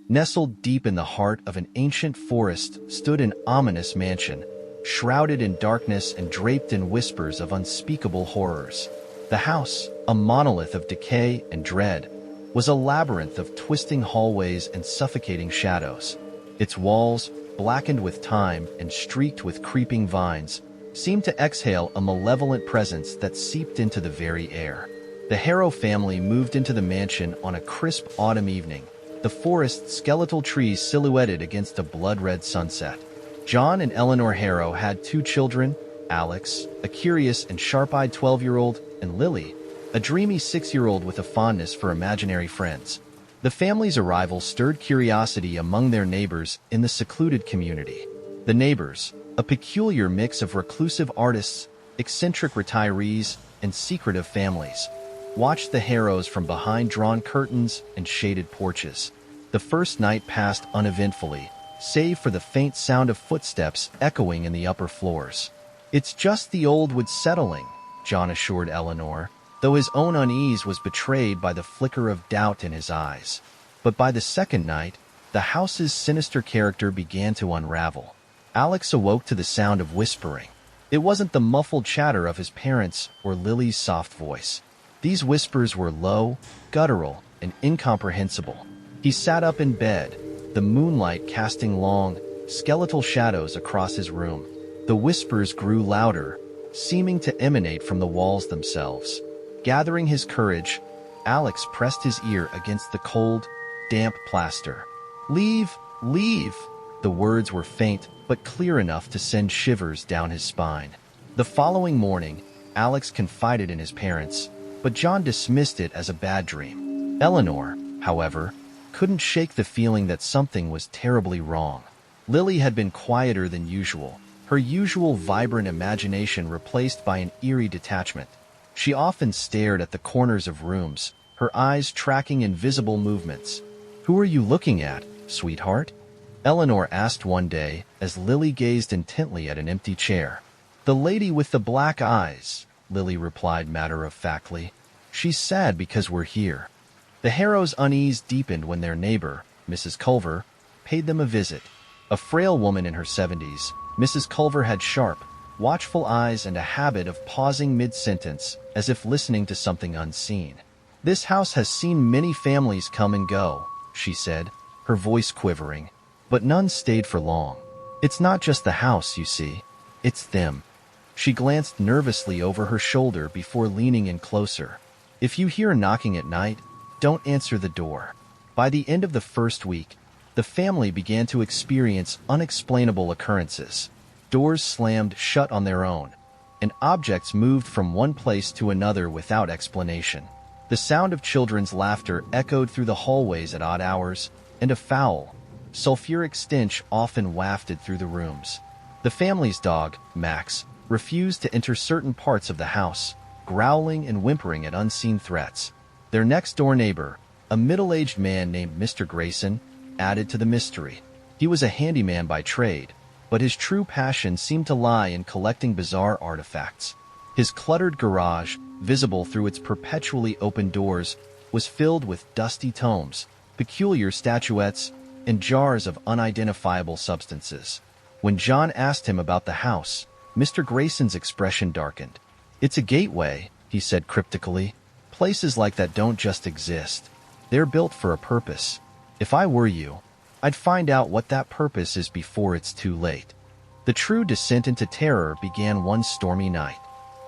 Nestled deep in the heart of an ancient forest stood an ominous mansion, shrouded in darkness and draped in whispers of unspeakable horrors. The house, a monolith of decay and dread, was a labyrinth of twisting hallways and suffocating shadows. Its walls, blackened with time and streaked with creeping vines, seemed to exhale a malevolent presence that seeped into the very air. The Harrow family moved into the mansion on a crisp autumn evening, the forest's skeletal trees silhouetted against a blood-red sunset. John and Eleanor Harrow had 2 children, Alex, a curious and sharp-eyed 12-year-old, and Lily, a dreamy 6-year-old with a fondness for imaginary friends. The family's arrival stirred curiosity among their neighbors in the secluded community. The neighbors, a peculiar mix of reclusive artists, eccentric retirees, and secretive families, watched the Harrows from behind drawn curtains and shaded porches. The first night passed uneventfully, save for the faint sound of footsteps echoing in the upper floors. "It's just the old wood settling," John assured Eleanor, though his own unease was betrayed by the flicker of doubt in his eyes. But by the second night, the house's sinister character began to unravel. Alex awoke to the sound of whispering. It wasn't the muffled chatter of his parents or Lily's soft voice. These whispers were low, guttural, and incomprehensible. He sat up in bed, the moonlight casting long, skeletal shadows across his room. The whispers grew louder, seeming to emanate from the walls themselves. Gathering his courage, Alex pressed his ear against the cold, damp plaster. "Leave, leave!" The words were faint, but clear enough to send shivers down his spine. The following morning, Alex confided in his parents, but John dismissed it as a bad dream. Eleanor, however, couldn't shake the feeling that something was terribly wrong. Lily had been quieter than usual, her usual vibrant imagination replaced by an eerie detachment. She often stared at the corners of rooms, her eyes tracking invisible movements. "Who are you looking at, sweetheart?" Eleanor asked one day as Lily gazed intently at an empty chair. "The lady with the black eyes," Lily replied matter-of-factly. "She's sad because we're here." The Harrows' unease deepened when their neighbor, Mrs. Culver, paid them a visit. A frail woman in her 70s, Mrs. Culver had sharp, watchful eyes and a habit of pausing mid-sentence as if listening to something unseen. "This house has seen many families come and go," she said, her voice quivering, "but none stayed for long. It's not just the house, you see. It's them." She glanced nervously over her shoulder before leaning in closer. "If you hear knocking at night, don't answer the door." By the end of the first week, the family began to experience unexplainable occurrences. Doors slammed shut on their own, and objects moved from one place to another without explanation. The sound of children's laughter echoed through the hallways at odd hours, and a foul, sulfuric stench often wafted through the rooms. The family's dog, Max, refused to enter certain parts of the house, growling and whimpering at unseen threats. Their next-door neighbor, a middle-aged man named Mr. Grayson, added to the mystery. He was a handyman by trade, but his true passion seemed to lie in collecting bizarre artifacts. His cluttered garage, visible through its perpetually open doors, was filled with dusty tomes, peculiar statuettes, and jars of unidentifiable substances. When John asked him about the house, Mr. Grayson's expression darkened. "It's a gateway," he said cryptically. "Places like that don't just exist. They're built for a purpose. If I were you, I'd find out what that purpose is before it's too late." The true descent into terror began one stormy night.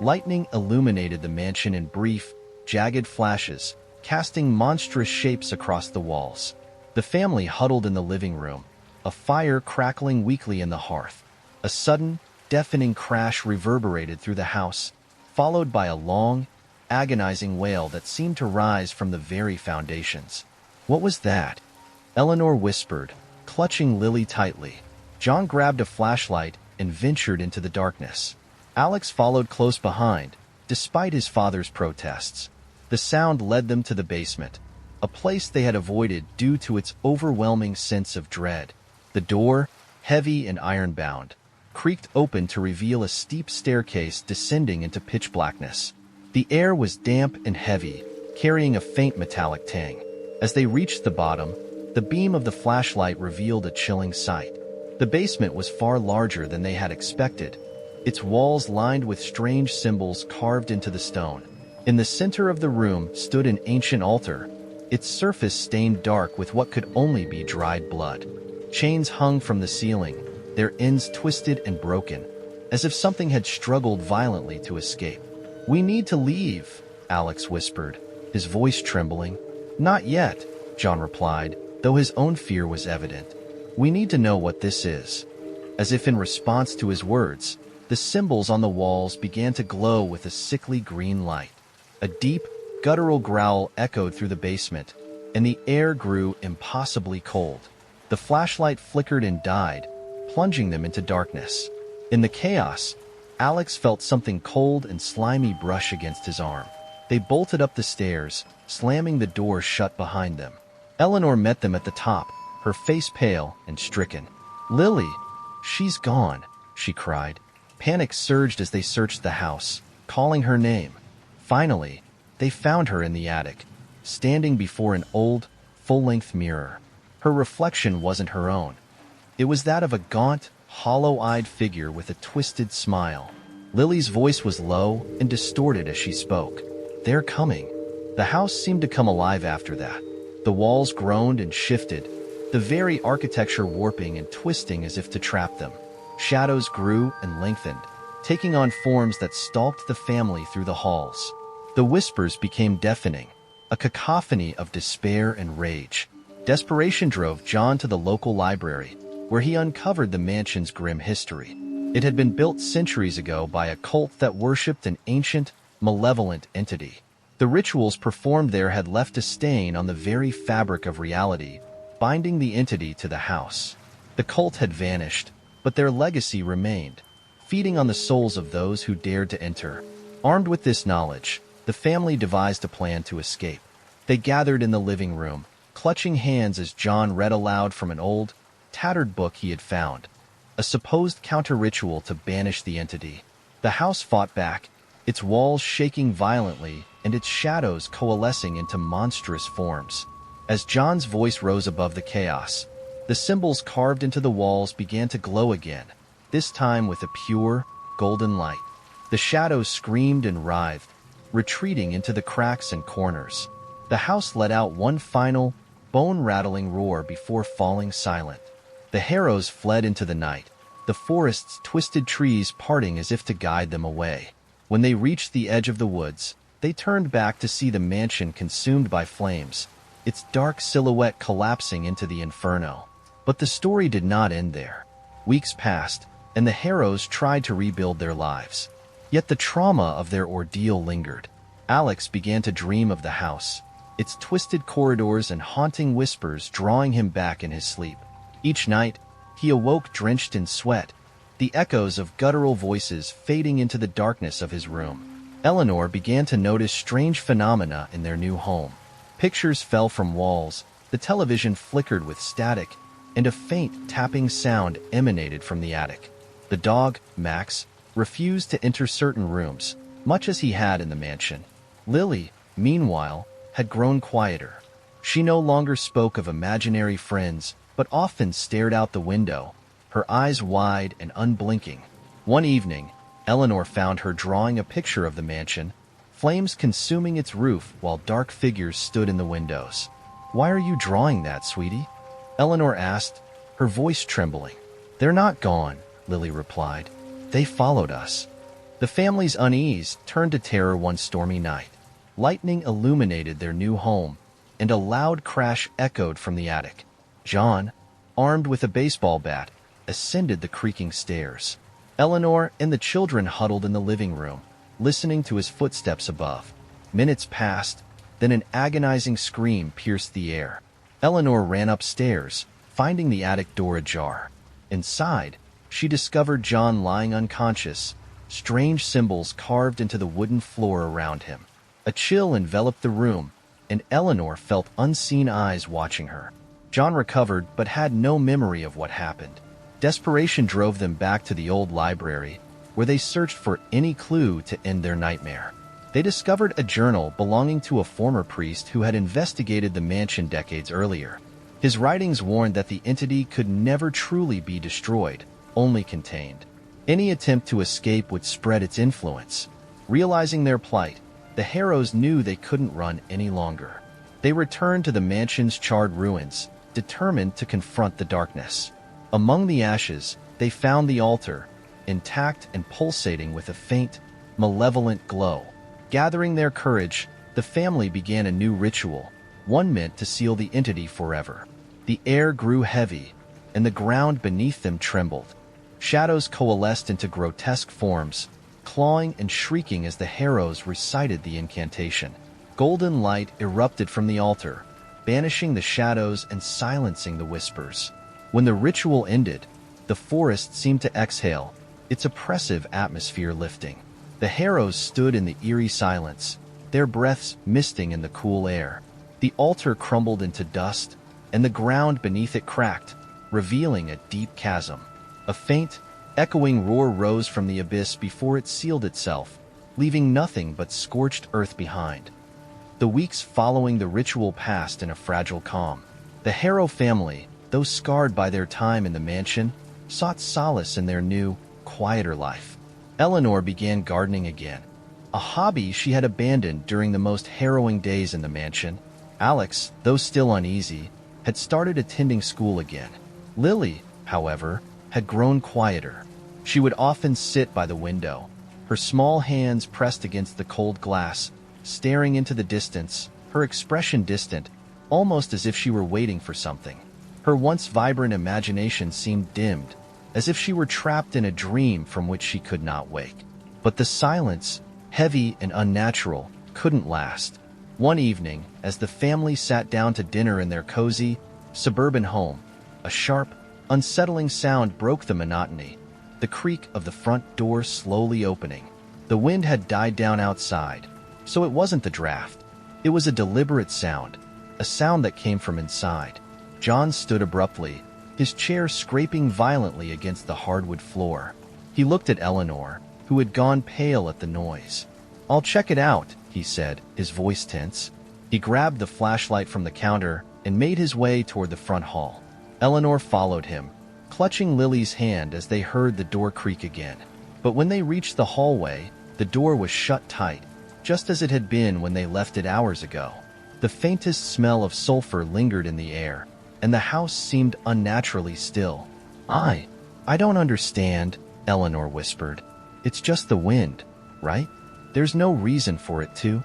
Lightning illuminated the mansion in brief, jagged flashes, casting monstrous shapes across the walls. The family huddled in the living room, a fire crackling weakly in the hearth. A sudden, deafening crash reverberated through the house, followed by a long, agonizing wail that seemed to rise from the very foundations. "What was that?" Eleanor whispered, clutching Lily tightly. John grabbed a flashlight and ventured into the darkness. Alex followed close behind, despite his father's protests. The sound led them to the basement, a place they had avoided due to its overwhelming sense of dread. The door, heavy and iron-bound, creaked open to reveal a steep staircase descending into pitch blackness. The air was damp and heavy, carrying a faint metallic tang. As they reached the bottom, The beam of the flashlight revealed a chilling sight. The basement was far larger than they had expected, its walls lined with strange symbols carved into the stone. In the center of the room stood an ancient altar, its surface stained dark with what could only be dried blood. Chains hung from the ceiling, their ends twisted and broken, as if something had struggled violently to escape. "We need to leave," Alex whispered, his voice trembling. "Not yet," John replied, though his own fear was evident. "We need to know what this is." As if in response to his words, the symbols on the walls began to glow with a sickly green light. A deep, guttural growl echoed through the basement, and the air grew impossibly cold. The flashlight flickered and died, plunging them into darkness. In the chaos, Alex felt something cold and slimy brush against his arm. They bolted up the stairs, slamming the door shut behind them. Eleanor met them at the top, her face pale and stricken. "Lily, she's gone," she cried. Panic surged as they searched the house, calling her name. Finally, they found her in the attic, standing before an old, full-length mirror. Her reflection wasn't her own. It was that of a gaunt, hollow-eyed figure with a twisted smile. Lily's voice was low and distorted as she spoke. "They're coming." The house seemed to come alive after that. The walls groaned and shifted, the very architecture warping and twisting as if to trap them. Shadows grew and lengthened, taking on forms that stalked the family through the halls. The whispers became deafening, a cacophony of despair and rage. Desperation drove John to the local library, where he uncovered the mansion's grim history. It had been built centuries ago by a cult that worshipped an ancient, malevolent entity. The rituals performed there had left a stain on the very fabric of reality, binding the entity to the house. The cult had vanished, but their legacy remained, feeding on the souls of those who dared to enter. Armed with this knowledge, the family devised a plan to escape. They gathered in the living room, clutching hands as John read aloud from an old, tattered book he had found, a supposed counter-ritual to banish the entity. The house fought back, its walls shaking violently and its shadows coalescing into monstrous forms. As John's voice rose above the chaos, the symbols carved into the walls began to glow again, this time with a pure, golden light. The shadows screamed and writhed, retreating into the cracks and corners. The house let out one final, bone-rattling roar before falling silent. The Harrows fled into the night, the forest's twisted trees parting as if to guide them away. When they reached the edge of the woods, they turned back to see the mansion consumed by flames, its dark silhouette collapsing into the inferno. But the story did not end there. Weeks passed, and the Harrows tried to rebuild their lives. Yet the trauma of their ordeal lingered. Alex began to dream of the house, its twisted corridors and haunting whispers drawing him back in his sleep. Each night, he awoke drenched in sweat, the echoes of guttural voices fading into the darkness of his room. Eleanor began to notice strange phenomena in their new home. Pictures fell from walls, the television flickered with static, and a faint tapping sound emanated from the attic. The dog, Max, refused to enter certain rooms, much as he had in the mansion. Lily, meanwhile, had grown quieter. She no longer spoke of imaginary friends, but often stared out the window, her eyes wide and unblinking. One evening, Eleanor found her drawing a picture of the mansion, flames consuming its roof while dark figures stood in the windows. "Why are you drawing that, sweetie?" Eleanor asked, her voice trembling. "They're not gone," Lily replied. "They followed us." The family's unease turned to terror one stormy night. Lightning illuminated their new home, and a loud crash echoed from the attic. John, armed with a baseball bat, ascended the creaking stairs. Eleanor and the children huddled in the living room, listening to his footsteps above. Minutes passed, then an agonizing scream pierced the air. Eleanor ran upstairs, finding the attic door ajar. Inside, she discovered John lying unconscious, strange symbols carved into the wooden floor around him. A chill enveloped the room, and Eleanor felt unseen eyes watching her. John recovered but had no memory of what happened. Desperation drove them back to the old library, where they searched for any clue to end their nightmare. They discovered a journal belonging to a former priest who had investigated the mansion decades earlier. His writings warned that the entity could never truly be destroyed, only contained. Any attempt to escape would spread its influence. Realizing their plight, the Harrows knew they couldn't run any longer. They returned to the mansion's charred ruins, determined to confront the darkness. Among the ashes, they found the altar, intact and pulsating with a faint, malevolent glow. Gathering their courage, the family began a new ritual, one meant to seal the entity forever. The air grew heavy, and the ground beneath them trembled. Shadows coalesced into grotesque forms, clawing and shrieking as the Harrows recited the incantation. Golden light erupted from the altar, banishing the shadows and silencing the whispers. When the ritual ended, the forest seemed to exhale, its oppressive atmosphere lifting. The Harrows stood in the eerie silence, their breaths misting in the cool air. The altar crumbled into dust, and the ground beneath it cracked, revealing a deep chasm. A faint, echoing roar rose from the abyss before it sealed itself, leaving nothing but scorched earth behind. The weeks following the ritual passed in a fragile calm. The Harrow family, though scarred by their time in the mansion, sought solace in their new, quieter life. Eleanor began gardening again, a hobby she had abandoned during the most harrowing days in the mansion. Alex, though still uneasy, had started attending school again. Lily, however, had grown quieter. She would often sit by the window, her small hands pressed against the cold glass, staring into the distance, her expression distant, almost as if she were waiting for something. Her once vibrant imagination seemed dimmed, as if she were trapped in a dream from which she could not wake. But the silence, heavy and unnatural, couldn't last. One evening, as the family sat down to dinner in their cozy, suburban home, a sharp, unsettling sound broke the monotony, the creak of the front door slowly opening. The wind had died down outside, so it wasn't the draft. It was a deliberate sound, a sound that came from inside. John stood abruptly, his chair scraping violently against the hardwood floor. He looked at Eleanor, who had gone pale at the noise. "I'll check it out," he said, his voice tense. He grabbed the flashlight from the counter and made his way toward the front hall. Eleanor followed him, clutching Lily's hand as they heard the door creak again. But when they reached the hallway, the door was shut tight, just as it had been when they left it hours ago. The faintest smell of sulfur lingered in the air, and the house seemed unnaturally still. I don't understand," Eleanor whispered. "It's just the wind, right? There's no reason for it to."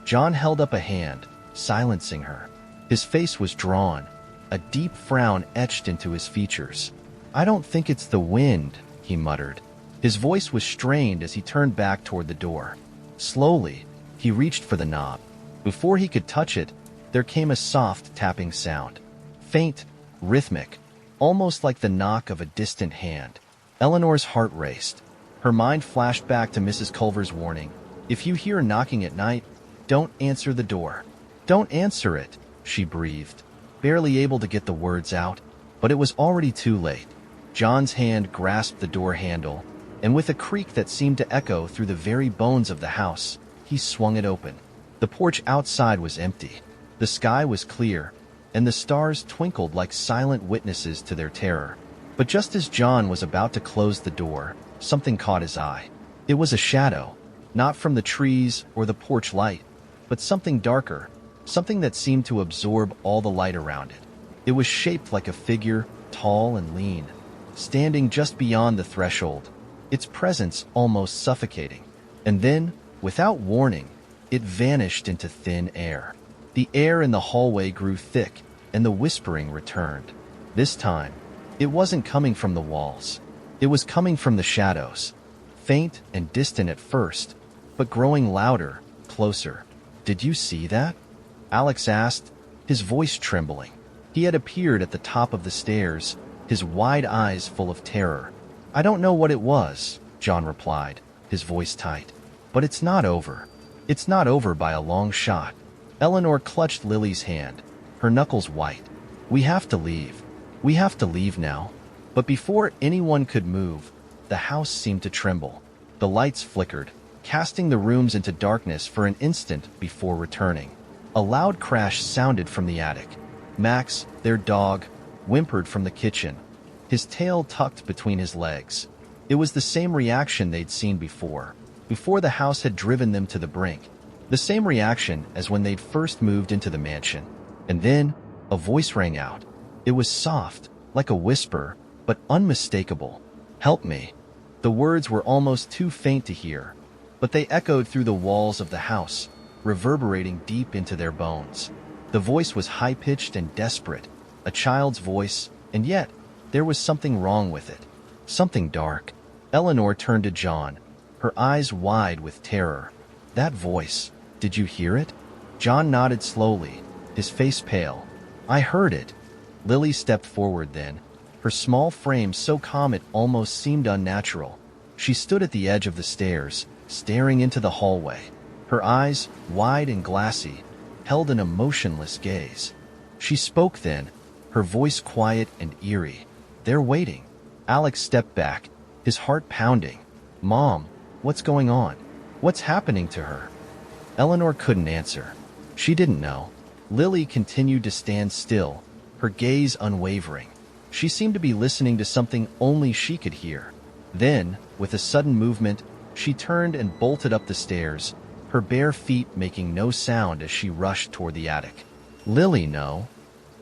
John held up a hand, silencing her. His face was drawn, a deep frown etched into his features. "I don't think it's the wind," he muttered. His voice was strained as he turned back toward the door. Slowly, he reached for the knob. Before he could touch it, there came a soft tapping sound. Faint, rhythmic, almost like the knock of a distant hand. Eleanor's heart raced. Her mind flashed back to Mrs. Culver's warning. "If you hear knocking at night, don't answer the door." "Don't answer it," she breathed, barely able to get the words out, but it was already too late. John's hand grasped the door handle, and with a creak that seemed to echo through the very bones of the house, he swung it open. The porch outside was empty. The sky was clear, and the stars twinkled like silent witnesses to their terror. But just as John was about to close the door, something caught his eye. It was a shadow, not from the trees or the porch light, but something darker, something that seemed to absorb all the light around it. It was shaped like a figure, tall and lean, standing just beyond the threshold, its presence almost suffocating. And then, without warning, it vanished into thin air. The air in the hallway grew thick, and the whispering returned. This time, it wasn't coming from the walls. It was coming from the shadows, faint and distant at first, but growing louder, closer. "Did you see that?" Alex asked, his voice trembling. He had appeared at the top of the stairs, his wide eyes full of terror. "I don't know what it was," John replied, his voice tight. "But it's not over. It's not over by a long shot." Eleanor clutched Lily's hand, her knuckles white. "We have to leave. We have to leave now." But before anyone could move, the house seemed to tremble. The lights flickered, casting the rooms into darkness for an instant before returning. A loud crash sounded from the attic. Max, their dog, whimpered from the kitchen, his tail tucked between his legs. It was the same reaction they'd seen before the house had driven them to the brink. The same reaction as when they'd first moved into the mansion. And then, a voice rang out. It was soft, like a whisper, but unmistakable. "Help me." The words were almost too faint to hear, but they echoed through the walls of the house, reverberating deep into their bones. The voice was high-pitched and desperate, a child's voice, and yet, there was something wrong with it. Something dark. Eleanor turned to John, her eyes wide with terror. "That voice, did you hear it?" John nodded slowly, his face pale. "I heard it." Lily stepped forward then, her small frame so calm it almost seemed unnatural. She stood at the edge of the stairs, staring into the hallway. Her eyes, wide and glassy, held an emotionless gaze. She spoke then, her voice quiet and eerie. "They're waiting." Alex stepped back, his heart pounding. "Mom, what's going on? What's happening to her?" Eleanor couldn't answer. She didn't know. Lily continued to stand still, her gaze unwavering. She seemed to be listening to something only she could hear. Then, with a sudden movement, she turned and bolted up the stairs, her bare feet making no sound as she rushed toward the attic. "Lily, no!"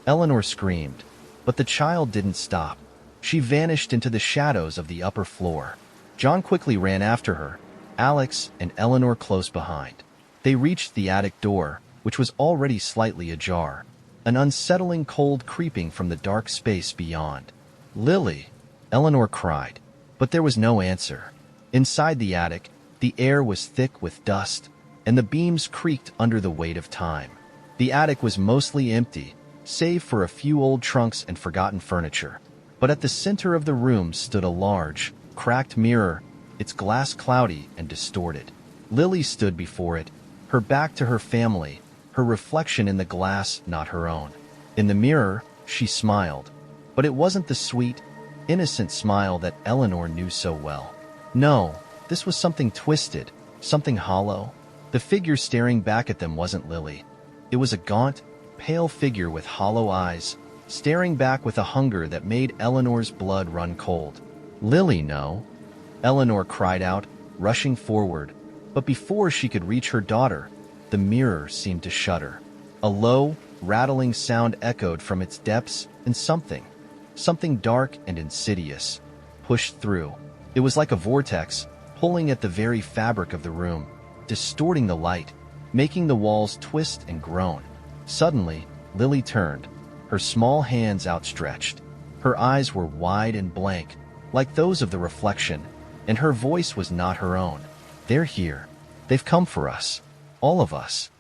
Eleanor screamed, but the child didn't stop. She vanished into the shadows of the upper floor. John quickly ran after her, Alex and Eleanor close behind. They reached the attic door, which was already slightly ajar, an unsettling cold creeping from the dark space beyond. "Lily!" Eleanor cried, but there was no answer. Inside the attic, the air was thick with dust, and the beams creaked under the weight of time. The attic was mostly empty, save for a few old trunks and forgotten furniture. But at the center of the room stood a large, cracked mirror, its glass cloudy and distorted. Lily stood before it, her back to her family, her reflection in the glass not her own. In the mirror, she smiled, but it wasn't the sweet, innocent smile that Eleanor knew so well. No, this was something twisted, something hollow. The figure staring back at them wasn't Lily. It was a gaunt, pale figure with hollow eyes, staring back with a hunger that made Eleanor's blood run cold. "Lily, no!" Eleanor cried out, rushing forward, but before she could reach her daughter, the mirror seemed to shudder. A low, rattling sound echoed from its depths, and something dark and insidious, pushed through. It was like a vortex, pulling at the very fabric of the room, distorting the light, making the walls twist and groan. Suddenly, Lily turned, her small hands outstretched. Her eyes were wide and blank, like those of the reflection, and her voice was not her own. "They're here. They've come for us. All of us."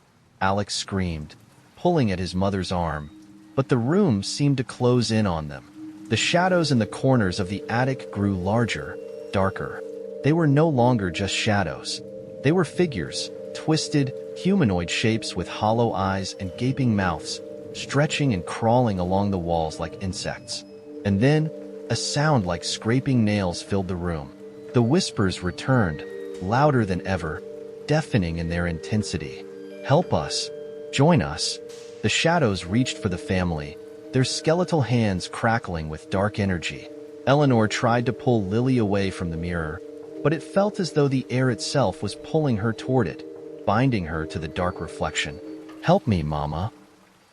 Alex screamed, pulling at his mother's arm, but the room seemed to close in on them. The shadows in the corners of the attic grew larger, darker. They were no longer just shadows. They were figures, twisted, humanoid shapes with hollow eyes and gaping mouths, stretching and crawling along the walls like insects. And then, a sound like scraping nails filled the room. The whispers returned, louder than ever, deafening in their intensity. "Help us! Join us!" The shadows reached for the family, their skeletal hands crackling with dark energy. Eleanor tried to pull Lily away from the mirror, but it felt as though the air itself was pulling her toward it, binding her to the dark reflection. "Help me, Mama!"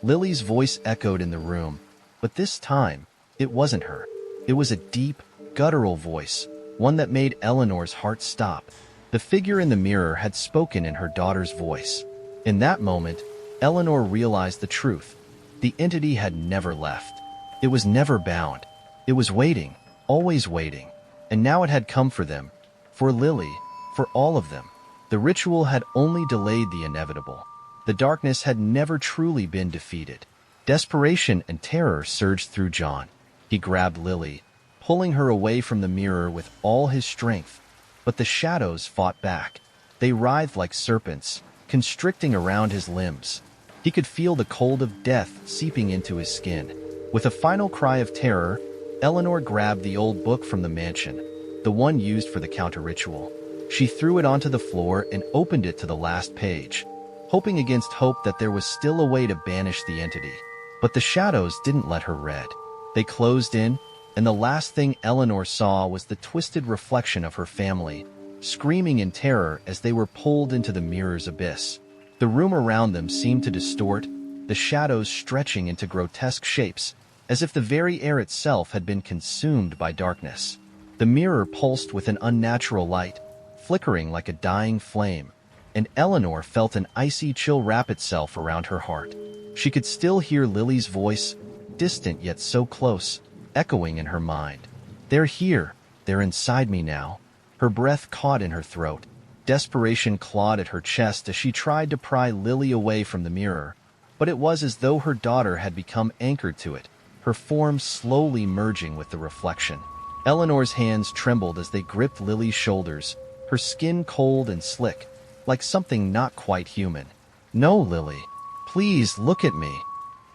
Lily's voice echoed in the room, but this time, it wasn't her. It was a deep, guttural voice, one that made Eleanor's heart stop. The figure in the mirror had spoken in her daughter's voice. In that moment, Eleanor realized the truth. The entity had never left. It was never bound. It was waiting, always waiting. And now it had come for them, for Lily, for all of them. The ritual had only delayed the inevitable. The darkness had never truly been defeated. Desperation and terror surged through John. He grabbed Lily, pulling her away from the mirror with all his strength. But the shadows fought back. They writhed like serpents, constricting around his limbs. He could feel the cold of death seeping into his skin. With a final cry of terror, Eleanor grabbed the old book from the mansion, the one used for the counter-ritual. She threw it onto the floor and opened it to the last page, hoping against hope that there was still a way to banish the entity. But the shadows didn't let her read. They closed in, and the last thing Eleanor saw was the twisted reflection of her family, screaming in terror as they were pulled into the mirror's abyss. The room around them seemed to distort, the shadows stretching into grotesque shapes, as if the very air itself had been consumed by darkness. The mirror pulsed with an unnatural light, flickering like a dying flame, and Eleanor felt an icy chill wrap itself around her heart. She could still hear Lily's voice, distant yet so close, echoing in her mind. "They're here. They're inside me now." Her breath caught in her throat. Desperation clawed at her chest as she tried to pry Lily away from the mirror, but it was as though her daughter had become anchored to it, her form slowly merging with the reflection. Eleanor's hands trembled as they gripped Lily's shoulders, her skin cold and slick, like something not quite human. "No, Lily. Please look at me,"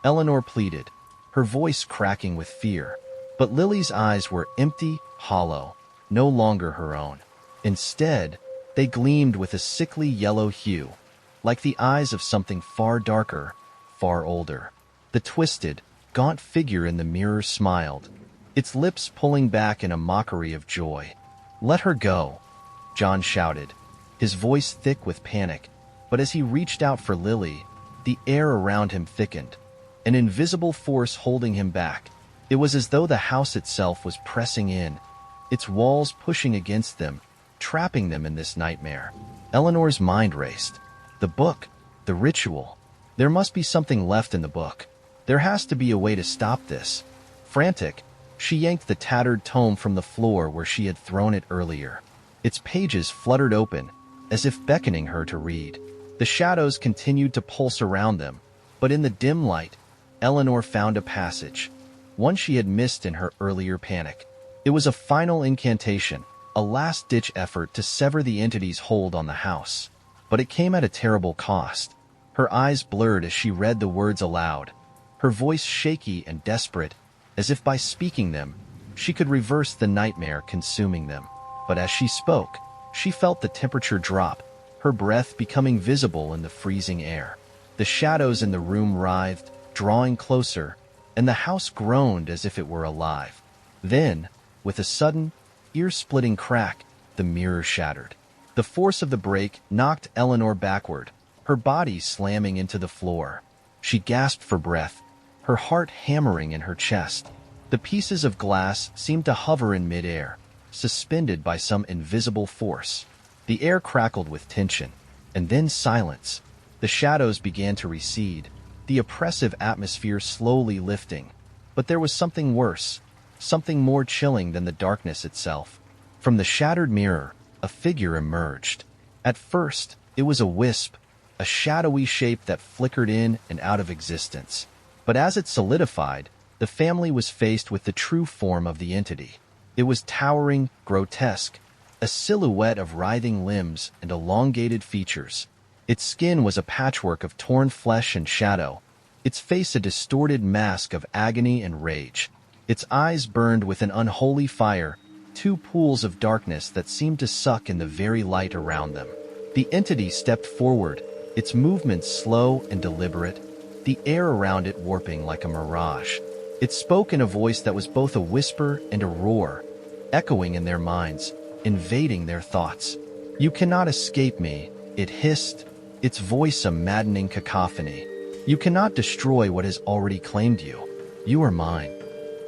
Eleanor pleaded, her voice cracking with fear. But Lily's eyes were empty, hollow, no longer her own. Instead, they gleamed with a sickly yellow hue, like the eyes of something far darker, far older. The twisted, gaunt figure in the mirror smiled, its lips pulling back in a mockery of joy. "Let her go," John shouted, his voice thick with panic. But as he reached out for Lily, the air around him thickened, an invisible force holding him back. It was as though the house itself was pressing in, its walls pushing against them, trapping them in this nightmare. Eleanor's mind raced. The book, the ritual. There must be something left in the book. There has to be a way to stop this. Frantic, she yanked the tattered tome from the floor where she had thrown it earlier. Its pages fluttered open, as if beckoning her to read. The shadows continued to pulse around them, but in the dim light, Eleanor found a passage, one she had missed in her earlier panic. It was a final incantation, a last-ditch effort to sever the entity's hold on the house. But it came at a terrible cost. Her eyes blurred as she read the words aloud, her voice shaky and desperate, as if by speaking them, she could reverse the nightmare consuming them. But as she spoke, she felt the temperature drop, her breath becoming visible in the freezing air. The shadows in the room writhed, drawing closer, and the house groaned as if it were alive. Then, with a sudden, ear-splitting crack, the mirror shattered. The force of the break knocked Eleanor backward, her body slamming into the floor. She gasped for breath, her heart hammering in her chest. The pieces of glass seemed to hover in midair, suspended by some invisible force. The air crackled with tension, and then silence. The shadows began to recede, the oppressive atmosphere slowly lifting. But there was something worse, something more chilling than the darkness itself. From the shattered mirror, a figure emerged. At first, it was a wisp, a shadowy shape that flickered in and out of existence. But as it solidified, the family was faced with the true form of the entity. It was towering, grotesque, a silhouette of writhing limbs and elongated features. Its skin was a patchwork of torn flesh and shadow, its face a distorted mask of agony and rage. Its eyes burned with an unholy fire, two pools of darkness that seemed to suck in the very light around them. The entity stepped forward, its movements slow and deliberate, the air around it warping like a mirage. It spoke in a voice that was both a whisper and a roar, echoing in their minds, invading their thoughts. "You cannot escape me," it hissed, its voice a maddening cacophony. "You cannot destroy what has already claimed you. You are mine."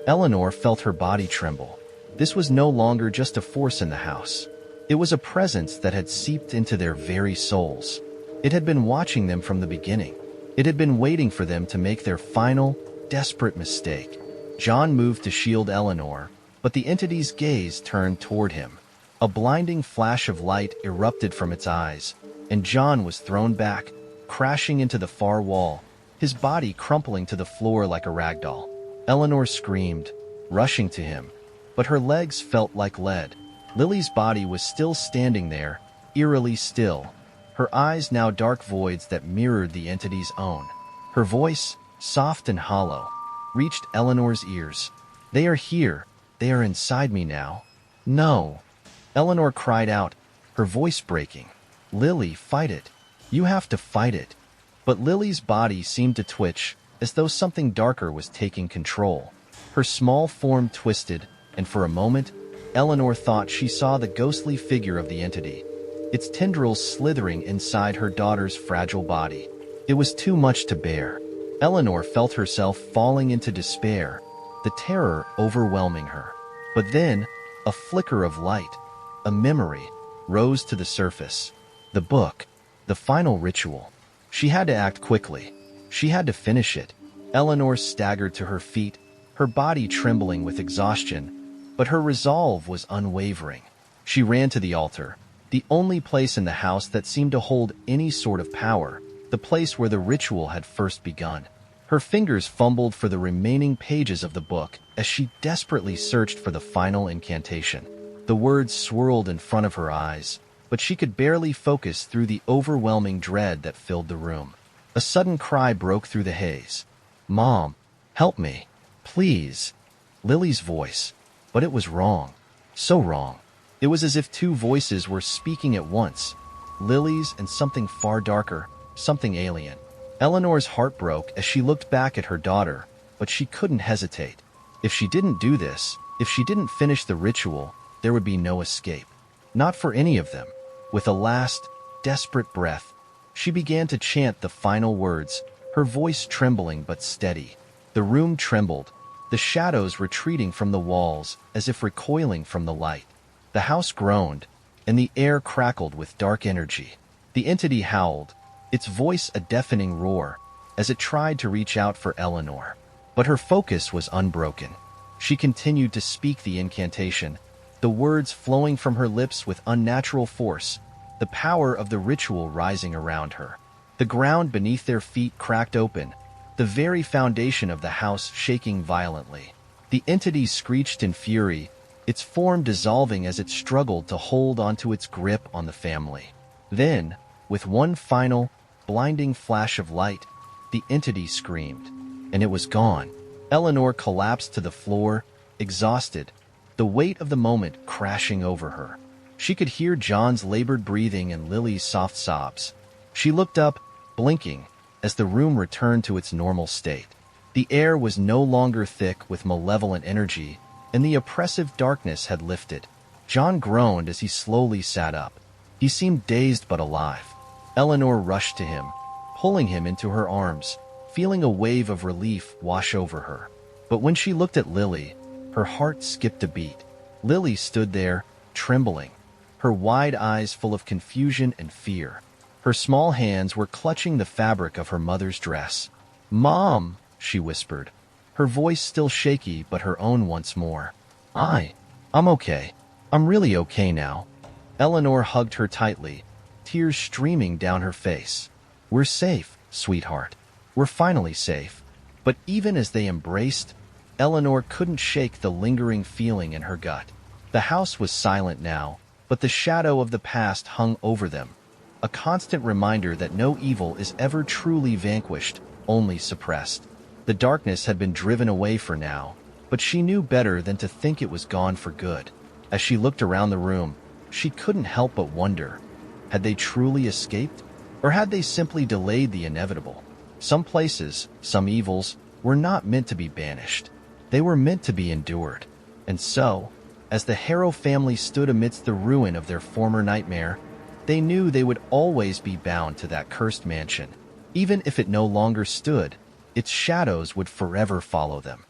Eleanor felt her body tremble. This was no longer just a force in the house. It was a presence that had seeped into their very souls. It had been watching them from the beginning. It had been waiting for them to make their final, desperate mistake. John moved to shield Eleanor, but the entity's gaze turned toward him. A blinding flash of light erupted from its eyes, and John was thrown back, crashing into the far wall, his body crumpling to the floor like a ragdoll. Eleanor screamed, rushing to him, but her legs felt like lead. Lily's body was still standing there, eerily still, her eyes now dark voids that mirrored the entity's own. Her voice, soft and hollow, reached Eleanor's ears. "They are here. They are inside me now." "No," Eleanor cried out, her voice breaking. "Lily, fight it. You have to fight it." But Lily's body seemed to twitch, as though something darker was taking control. Her small form twisted, and for a moment, Eleanor thought she saw the ghostly figure of the entity, its tendrils slithering inside her daughter's fragile body. It was too much to bear. Eleanor felt herself falling into despair, the terror overwhelming her. But then, a flicker of light, a memory, rose to the surface. The book, the final ritual. She had to act quickly. She had to finish it. Eleanor staggered to her feet, her body trembling with exhaustion, but her resolve was unwavering. She ran to the altar, the only place in the house that seemed to hold any sort of power, the place where the ritual had first begun. Her fingers fumbled for the remaining pages of the book as she desperately searched for the final incantation. The words swirled in front of her eyes, but she could barely focus through the overwhelming dread that filled the room. A sudden cry broke through the haze. "Mom, help me, please." Lily's voice. But it was wrong. So wrong. It was as if two voices were speaking at once. Lily's and something far darker, something alien. Eleanor's heart broke as she looked back at her daughter, but she couldn't hesitate. If she didn't do this, if she didn't finish the ritual, there would be no escape. Not for any of them. With a last, desperate breath, she began to chant the final words, her voice trembling but steady. The room trembled, the shadows retreating from the walls as if recoiling from the light. The house groaned, and the air crackled with dark energy. The entity howled, its voice a deafening roar, as it tried to reach out for Eleanor. But her focus was unbroken. She continued to speak the incantation, the words flowing from her lips with unnatural force, the power of the ritual rising around her. The ground beneath their feet cracked open, the very foundation of the house shaking violently. The entity screeched in fury, its form dissolving as it struggled to hold onto its grip on the family. Then, with one final, blinding flash of light, the entity screamed, and it was gone. Eleanor collapsed to the floor, exhausted, the weight of the moment crashing over her. She could hear John's labored breathing and Lily's soft sobs. She looked up, blinking, as the room returned to its normal state. The air was no longer thick with malevolent energy, and the oppressive darkness had lifted. John groaned as he slowly sat up. He seemed dazed but alive. Eleanor rushed to him, pulling him into her arms, feeling a wave of relief wash over her. But when she looked at Lily, her heart skipped a beat. Lily stood there, trembling, her wide eyes full of confusion and fear. Her small hands were clutching the fabric of her mother's dress. "Mom," she whispered, her voice still shaky but her own once more. I'm okay. I'm really okay now." Eleanor hugged her tightly, tears streaming down her face. "We're safe, sweetheart. We're finally safe." But even as they embraced, Eleanor couldn't shake the lingering feeling in her gut. The house was silent now, but the shadow of the past hung over them, a constant reminder that no evil is ever truly vanquished, only suppressed. The darkness had been driven away for now, but she knew better than to think it was gone for good. As she looked around the room, she couldn't help but wonder, had they truly escaped? Or had they simply delayed the inevitable? Some places, some evils, were not meant to be banished. They were meant to be endured. And so, as the Harrow family stood amidst the ruin of their former nightmare, they knew they would always be bound to that cursed mansion. Even if it no longer stood, its shadows would forever follow them.